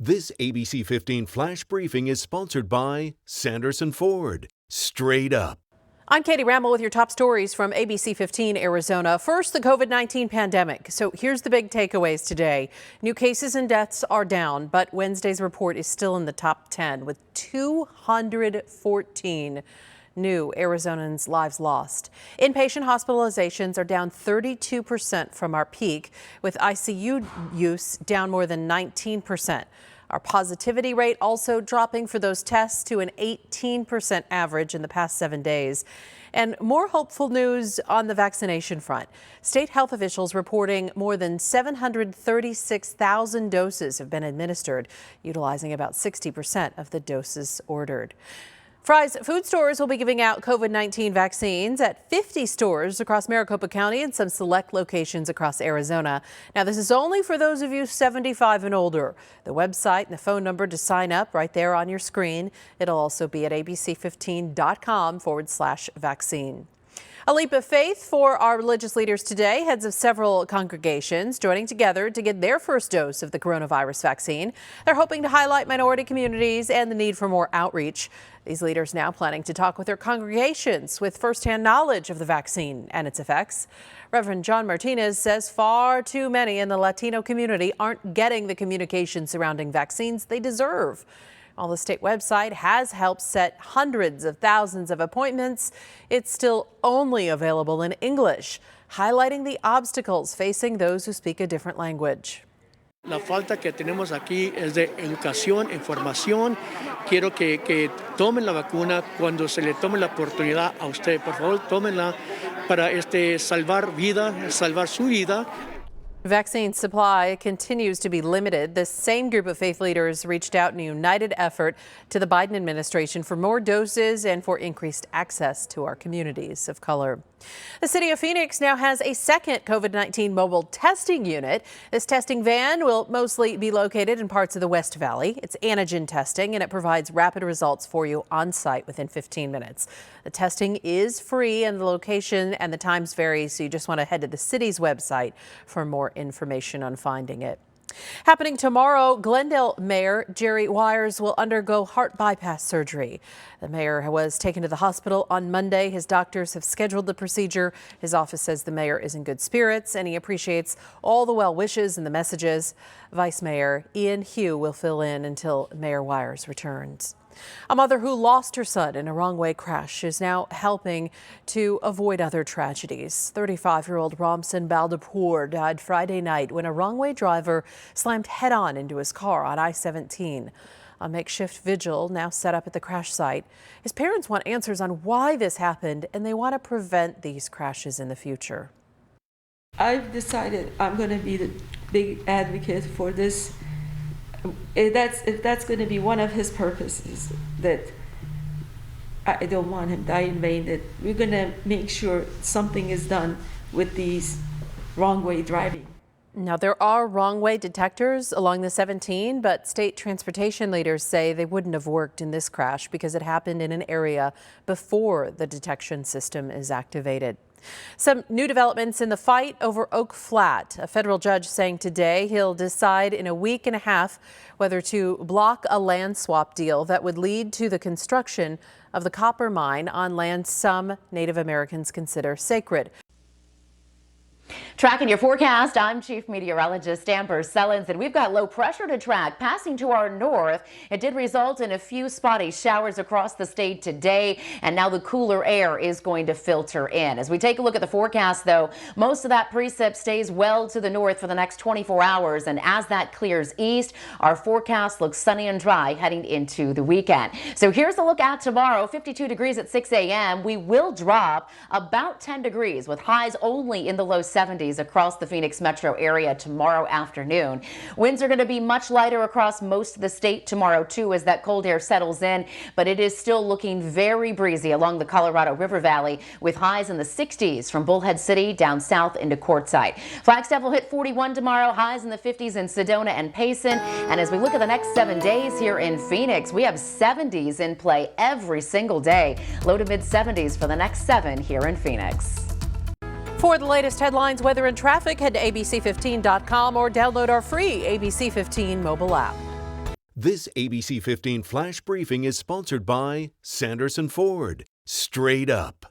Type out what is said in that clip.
This ABC 15 Flash Briefing is sponsored by Sanderson Ford. Straight up. I'm Katie Ramel with your top stories from ABC15 Arizona. First, the COVID-19 pandemic. So here's the big takeaways today. New cases and deaths are down, but Wednesday's report is still in the top 10 with 214 new Arizonans' lives lost. Inpatient hospitalizations are down 32% from our peak, with ICU use down more than 19%. Our positivity rate also dropping for those tests to an 18% average in the past 7 days. And more hopeful news on the vaccination front. State health officials reporting more than 736,000 doses have been administered, utilizing about 60% of the doses ordered. Fry's food stores will be giving out COVID-19 vaccines at 50 stores across Maricopa County and some select locations across Arizona. Now, this is only for those of you 75 and older. The website and the phone number to sign up right there on your screen. It'll also be at abc15.com/vaccine. A leap of faith for our religious leaders today. Heads of several congregations joining together to get their first dose of the coronavirus vaccine. They're hoping to highlight minority communities and the need for more outreach. These leaders now planning to talk with their congregations with firsthand knowledge of the vaccine and its effects. Reverend John Martinez says far too many in the Latino community aren't getting the communication surrounding vaccines they deserve. While the state website has helped set hundreds of thousands of appointments, it's still only available in English, highlighting the obstacles facing those who speak a different language. La falta que tenemos aquí es de educación, información. Quiero que tomen la vacuna cuando se le tome la oportunidad a usted. Por favor, tómenla para salvar vida, salvar su vida. Vaccine supply continues to be limited. The same group of faith leaders reached out in a united effort to the Biden administration for more doses and for increased access to our communities of color. The city of Phoenix now has a second COVID-19 mobile testing unit. This testing van will mostly be located in parts of the West Valley. It's antigen testing, and it provides rapid results for you on site within 15 minutes. The testing is free, and the location and the times vary, so you just want to head to the city's website for more information on finding it. Happening tomorrow, Glendale Mayor Jerry Wires will undergo heart bypass surgery. The mayor was taken to the hospital on Monday. His doctors have scheduled the procedure. His office says the mayor is in good spirits and he appreciates all the well wishes and the messages. Vice Mayor Ian Hugh will fill in until Mayor Wires returns. A mother who lost her son in a wrong-way crash is now helping to avoid other tragedies. 35-year-old Ramson Baldapour died Friday night when a wrong-way driver slammed head-on into his car on I-17. A makeshift vigil now set up at the crash site. His parents want answers on why this happened, and they want to prevent these crashes in the future. I've decided I'm going to be the big advocate for this. If that's going to be one of his purposes, that I don't want him die in vain, that we're going to make sure something is done with these wrong-way driving. Now, there are wrong-way detectors along the 17, but state transportation leaders say they wouldn't have worked in this crash because it happened in an area before the detection system is activated. Some new developments in the fight over Oak Flat. A federal judge saying today he'll decide in a week and a half whether to block a land swap deal that would lead to the construction of the copper mine on land some Native Americans consider sacred. Tracking your forecast, I'm Chief Meteorologist Amber Sellens, and we've got low pressure to track passing to our north. It did result in a few spotty showers across the state today, and now the cooler air is going to filter in. As we take a look at the forecast, though, most of that precip stays well to the north for the next 24 hours, and as that clears east, our forecast looks sunny and dry heading into the weekend. So here's a look at tomorrow. 52 degrees at 6 a.m. We will drop about 10 degrees with highs only in the low 70s across the Phoenix metro area tomorrow afternoon. Winds are going to be much lighter across most of the state tomorrow too as that cold air settles in, but it is still looking very breezy along the Colorado River Valley with highs in the 60s from Bullhead City down south into Quartzsite. Flagstaff will hit 41 tomorrow, highs in the 50s in Sedona and Payson. And as we look at the next 7 days here in Phoenix, we have 70s in play every single day. Low to mid 70s for the next 7 here in Phoenix. For the latest headlines, weather, and traffic, head to abc15.com or download our free ABC15 mobile app. This ABC 15 Flash Briefing is sponsored by Sanderson Ford. Straight up.